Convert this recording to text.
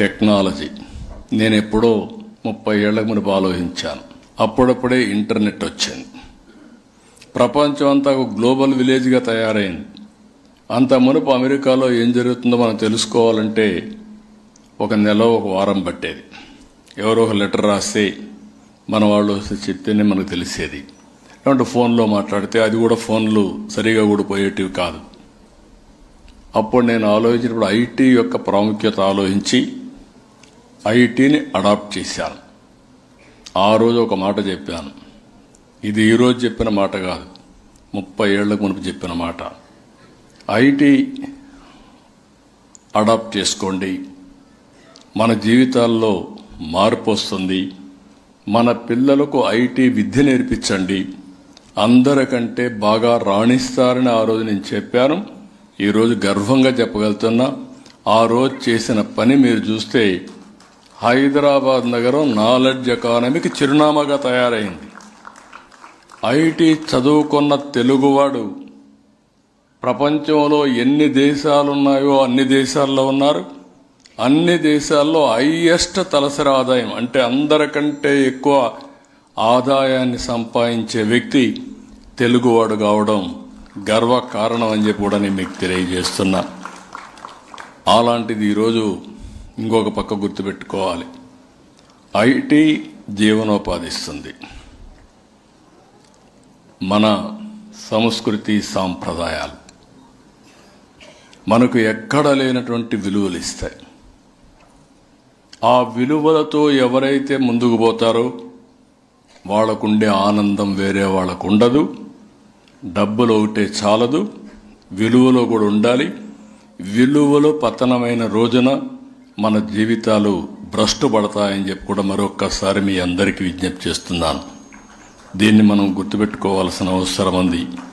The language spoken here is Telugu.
టెక్నాలజీ నేను ఎప్పుడో 30 ఏళ్ల మునుపు ఆలోచించాను. అప్పుడప్పుడే ఇంటర్నెట్ వచ్చింది. ప్రపంచం అంతా గ్లోబల్ విలేజ్గా తయారైంది. అంత మునుపు అమెరికాలో ఏం జరుగుతుందో మనం తెలుసుకోవాలంటే ఒక నెల ఒక వారం పట్టేది. ఎవరో ఒక లెటర్ రాస్తే మన వాళ్ళు చెప్తేనే మనకు తెలిసేది. లేదంటే ఫోన్లో మాట్లాడితే అది కూడా ఫోన్లు సరిగా కూడా పోయేటివి కాదు. అప్పుడు నేను ఆలోచించినప్పుడు ఐటీ యొక్క ప్రాముఖ్యత ఆలోచించి ఐటీని అడాప్ట్ చేశాను. ఆ రోజు ఒక మాట చెప్పాను. ఇది ఈరోజు చెప్పిన మాట కాదు, 30 ఏళ్లకు మునుపు చెప్పిన మాట. ఐటీ అడాప్ట్ చేసుకోండి, మన జీవితాల్లో మార్పు వస్తుంది. మన పిల్లలకు ఐటీ విద్య నేర్పించండి, అందరికంటే బాగా రాణిస్తారని ఆ రోజు నేను చెప్పాను. ఈరోజు గర్వంగా చెప్పగలుగుతున్నా. ఆ రోజు చేసిన పని మీరు చూస్తే హైదరాబాద్ నగరం నాలెడ్జ్ ఎకానమీకి చిరునామాగా తయారైంది. ఐటీ చదువుకున్న తెలుగువాడు ప్రపంచంలో ఎన్ని దేశాలున్నాయో అన్ని దేశాల్లో ఉన్నారు. అన్ని దేశాల్లో హైయెస్ట్ తలసరి ఆదాయం అంటే అందరికంటే ఎక్కువ ఆదాయాన్ని సంపాదించే వ్యక్తి తెలుగువాడు కావడం గర్వ కారణం అని చెప్పి కూడా నేను మీకు తెలియజేస్తున్నా. అలాంటిది ఈరోజు ఇంకొక పక్క గుర్తుపెట్టుకోవాలి. ఐటీ జీవనోపాధిస్తుంది. మన సంస్కృతి సాంప్రదాయాలు మనకు ఎక్కడ లేనటువంటి విలువలు ఇస్తాయి. ఆ విలువలతో ఎవరైతే ముందుకు పోతారో వాళ్ళకుండే ఆనందం వేరే వాళ్ళకు ఉండదు. డబ్బులు ఒకటే చాలదు, విలువలో కూడా ఉండాలి. విలువలో పతనమైన రోజున మన జీవితాలు భ్రష్టు పడతాయని చెప్పి కూడా మరొక్కసారి మీ అందరికీ విజ్ఞప్తి చేస్తున్నాను. దీన్ని మనం గుర్తుపెట్టుకోవాల్సిన అవసరం ఉంది.